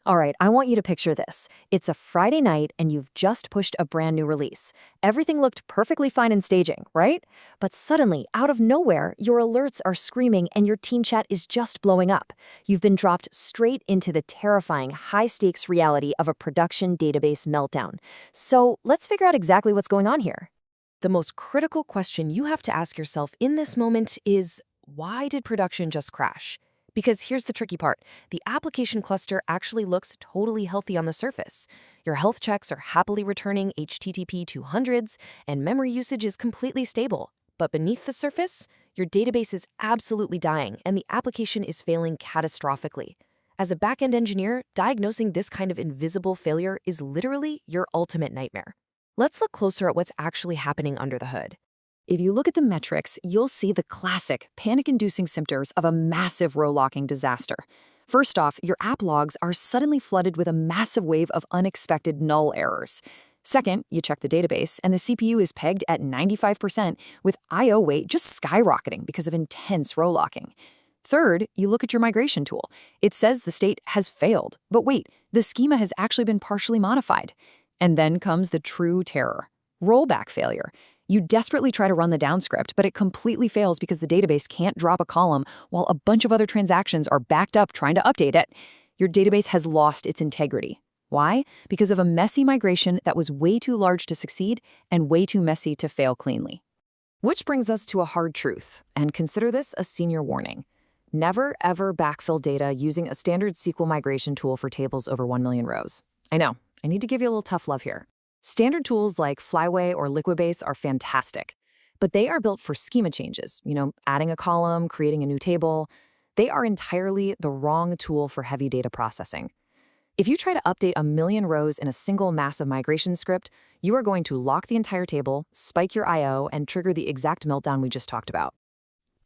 All right, I want you to picture this. It's a Friday night and you've just pushed a brand new release. Everything looked perfectly fine in staging, right? But suddenly, out of nowhere, your alerts are screaming and your team chat is just blowing up. You've been dropped straight into the terrifying, high-stakes reality of a production database meltdown. So let's figure out exactly what's going on here. The most critical question you have to ask yourself in this moment is, why did production just crash? Because here's the tricky part. The application cluster actually looks totally healthy on the surface. Your health checks are happily returning HTTP 200s, and memory usage is completely stable. But beneath the surface, your database is absolutely dying, and the application is failing catastrophically. As a backend engineer, diagnosing this kind of invisible failure is literally your ultimate nightmare. Let's look closer at what's actually happening under the hood. If you look at the metrics, you'll see the classic panic-inducing symptoms of a massive row-locking disaster. First off, your app logs are suddenly flooded with a massive wave of unexpected null errors. Second, you check the database, and the CPU is pegged at 95% with I/O weight just skyrocketing because of intense row locking. Third, you look at your migration tool. It says the state has failed, but wait, the schema has actually been partially modified. And then comes the true terror: rollback failure. You desperately try to run the downscript, but it completely fails because the database can't drop a column while a bunch of other transactions are backed up trying to update it. Your database has lost its integrity. Why? Because of a messy migration that was way too large to succeed and way too messy to fail cleanly. Which brings us to a hard truth, and consider this a senior warning. Never, ever backfill data using a standard SQL migration tool for tables over 1 million rows. I know, I need to give you a little tough love here. Standard tools like Flyway or Liquibase are fantastic, but they are built for schema changes, adding a column, creating a new table. They are entirely the wrong tool for heavy data processing. If you try to update 1 million rows in a single massive migration script, you are going to lock the entire table, spike your I/O, and trigger the exact meltdown we just talked about.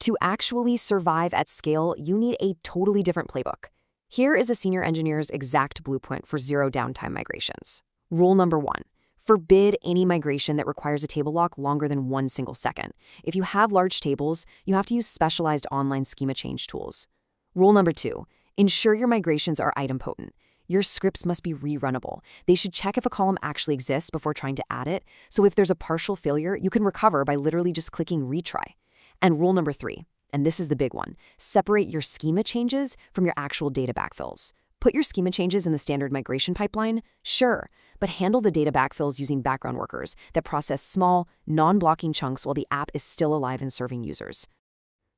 To actually survive at scale, you need a totally different playbook. Here is a senior engineer's exact blueprint for zero downtime migrations. Rule number 1. Forbid any migration that requires a table lock longer than 1 single second. If you have large tables, you have to use specialized online schema change tools. Rule number 2. Ensure your migrations are idempotent. Your scripts must be rerunnable. They should check if a column actually exists before trying to add it, so if there's a partial failure, you can recover by literally just clicking retry. And rule number 3, and this is the big one: separate your schema changes from your actual data backfills. Put your schema changes in the standard migration pipeline? Sure, but handle the data backfills using background workers that process small, non-blocking chunks while the app is still alive and serving users.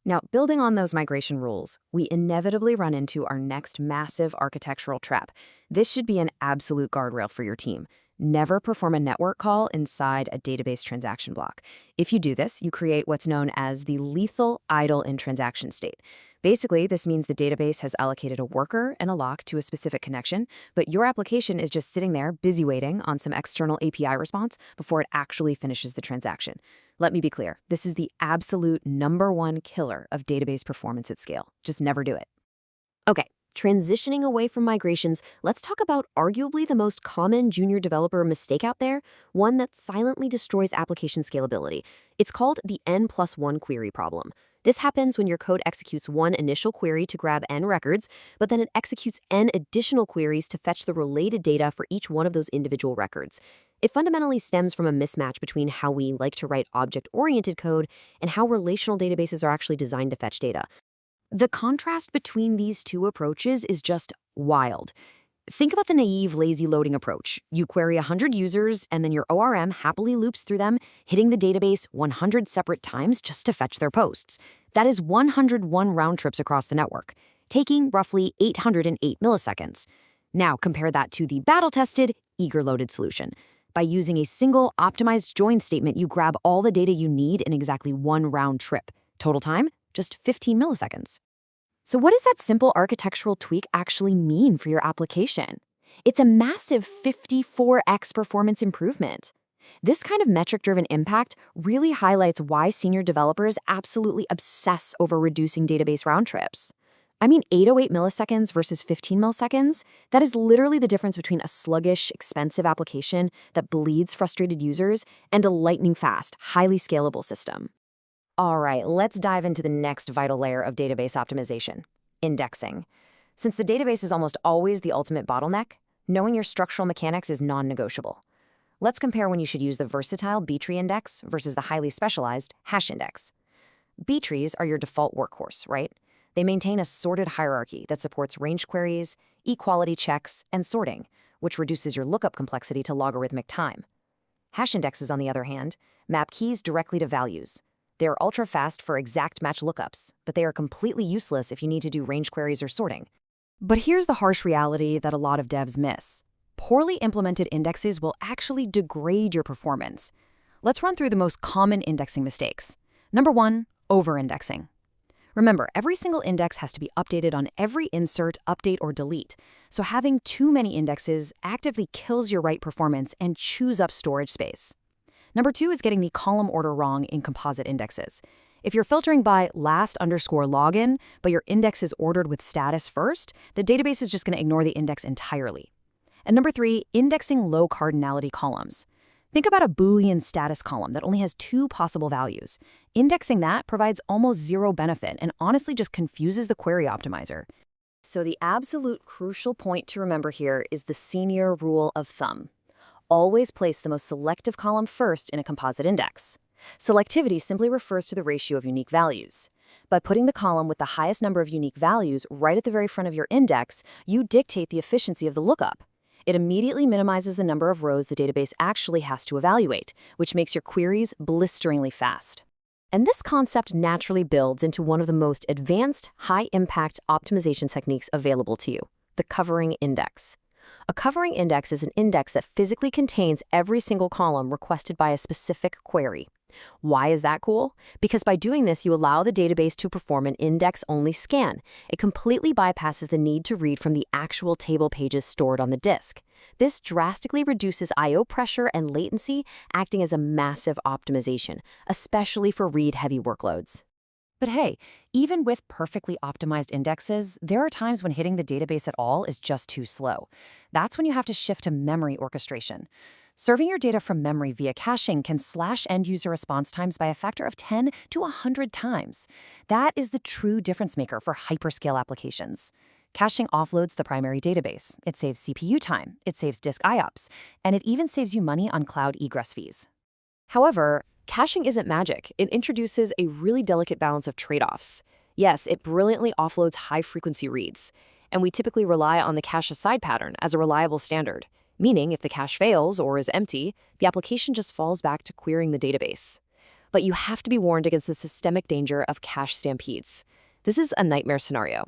Now, building on those migration rules, we inevitably run into our next massive architectural trap. This should be an absolute guardrail for your team. Never perform a network call inside a database transaction block. If you do this, you create what's known as the lethal idle in transaction state. Basically, this means the database has allocated a worker and a lock to a specific connection, but your application is just sitting there busy waiting on some external API response before it actually finishes the transaction. Let me be clear, this is the absolute #1 killer of database performance at scale. Just never do it. Okay, transitioning away from migrations, let's talk about arguably the most common junior developer mistake out there, one that silently destroys application scalability. It's called the N+1 query problem. This happens when your code executes one initial query to grab n records, but then it executes n additional queries to fetch the related data for each one of those individual records. It fundamentally stems from a mismatch between how we like to write object-oriented code and how relational databases are actually designed to fetch data. The contrast between these two approaches is just wild. Think about the naive, lazy loading approach. You query 100 users, and then your ORM happily loops through them, hitting the database 100 separate times just to fetch their posts. That is 101 round trips across the network, taking roughly 808 milliseconds. Now compare that to the battle-tested, eager-loaded solution. By using a single optimized join statement, you grab all the data you need in exactly 1 round trip. Total time? Just 15 milliseconds. So what does that simple architectural tweak actually mean for your application? It's a massive 54x performance improvement. This kind of metric-driven impact really highlights why senior developers absolutely obsess over reducing database round trips. I mean, 808 milliseconds versus 15 milliseconds, that is literally the difference between a sluggish, expensive application that bleeds frustrated users and a lightning-fast, highly scalable system. All right, let's dive into the next vital layer of database optimization: indexing. Since the database is almost always the ultimate bottleneck, knowing your structural mechanics is non-negotiable. Let's compare when you should use the versatile B-tree index versus the highly specialized hash index. B-trees are your default workhorse, right? They maintain a sorted hierarchy that supports range queries, equality checks, and sorting, which reduces your lookup complexity to logarithmic time. Hash indexes, on the other hand, map keys directly to values. They are ultra-fast for exact match lookups, but they are completely useless if you need to do range queries or sorting. But here's the harsh reality that a lot of devs miss. Poorly implemented indexes will actually degrade your performance. Let's run through the most common indexing mistakes. Number 1, over-indexing. Remember, every single index has to be updated on every insert, update, or delete. So having too many indexes actively kills your write performance and chews up storage space. Number 2 is getting the column order wrong in composite indexes. If you're filtering by last_login, but your index is ordered with status first, the database is just going to ignore the index entirely. And number 3, indexing low cardinality columns. Think about a Boolean status column that only has 2 possible values. Indexing that provides almost zero benefit and honestly just confuses the query optimizer. So the absolute crucial point to remember here is the senior rule of thumb. Always place the most selective column first in a composite index. Selectivity simply refers to the ratio of unique values. By putting the column with the highest number of unique values right at the very front of your index, you dictate the efficiency of the lookup. It immediately minimizes the number of rows the database actually has to evaluate, which makes your queries blisteringly fast. And this concept naturally builds into one of the most advanced, high-impact optimization techniques available to you, the covering index. A covering index is an index that physically contains every single column requested by a specific query. Why is that cool? Because by doing this, you allow the database to perform an index-only scan. It completely bypasses the need to read from the actual table pages stored on the disk. This drastically reduces I/O pressure and latency, acting as a massive optimization, especially for read-heavy workloads. But hey, even with perfectly optimized indexes, there are times when hitting the database at all is just too slow. That's when you have to shift to memory orchestration. Serving your data from memory via caching can slash end-user response times by a factor of 10 to 100 times. That is the true difference maker for hyperscale applications. Caching offloads the primary database. It saves CPU time, it saves disk IOPS, and it even saves you money on cloud egress fees. However, caching isn't magic. It introduces a really delicate balance of trade-offs. Yes, it brilliantly offloads high-frequency reads, and we typically rely on the cache aside pattern as a reliable standard. Meaning, if the cache fails or is empty, the application just falls back to querying the database. But you have to be warned against the systemic danger of cache stampedes. This is a nightmare scenario.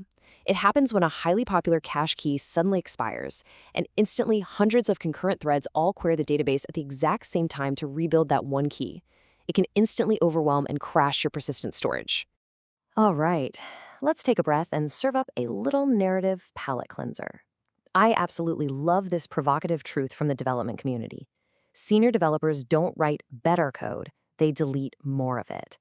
It happens when a highly popular cache key suddenly expires, and instantly hundreds of concurrent threads all query the database at the exact same time to rebuild that one key. It can instantly overwhelm and crash your persistent storage. All right, let's take a breath and serve up a little narrative palate cleanser. I absolutely love this provocative truth from the development community. Senior developers don't write better code, they delete more of it.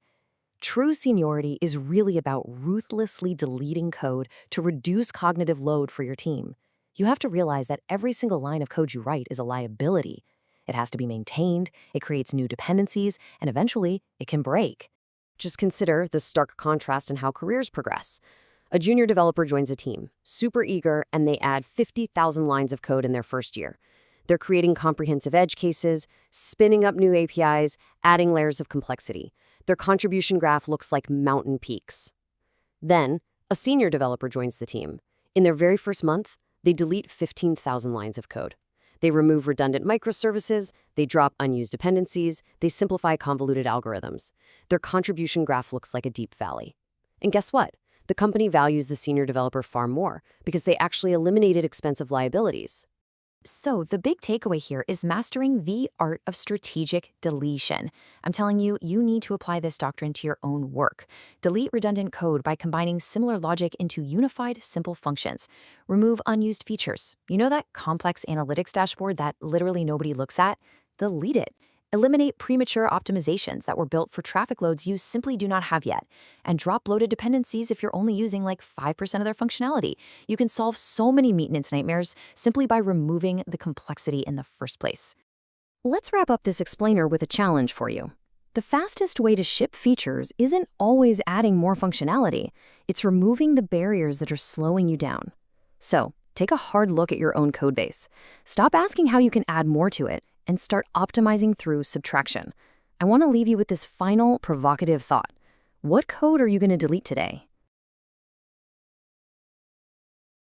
True seniority is really about ruthlessly deleting code to reduce cognitive load for your team. You have to realize that every single line of code you write is a liability. It has to be maintained, it creates new dependencies, and eventually it can break. Just consider the stark contrast in how careers progress. A junior developer joins a team, super eager, and they add 50,000 lines of code in their first year. They're creating comprehensive edge cases, spinning up new APIs, adding layers of complexity. Their contribution graph looks like mountain peaks. Then, a senior developer joins the team. In their very first month, they delete 15,000 lines of code. They remove redundant microservices, they drop unused dependencies, they simplify convoluted algorithms. Their contribution graph looks like a deep valley. And guess what? The company values the senior developer far more because they actually eliminated expensive liabilities. So the big takeaway here is mastering the art of strategic deletion. I'm telling you, you need to apply this doctrine to your own work. Delete redundant code by combining similar logic into unified, simple functions. Remove unused features. You know that complex analytics dashboard that literally nobody looks at? Delete it. Eliminate premature optimizations that were built for traffic loads you simply do not have yet. And drop bloated dependencies if you're only using like 5% of their functionality. You can solve so many maintenance nightmares simply by removing the complexity in the first place. Let's wrap up this explainer with a challenge for you. The fastest way to ship features isn't always adding more functionality. It's removing the barriers that are slowing you down. So, take a hard look at your own codebase. Stop asking how you can add more to it and start optimizing through subtraction. I want to leave you with this final provocative thought. What code are you going to delete today?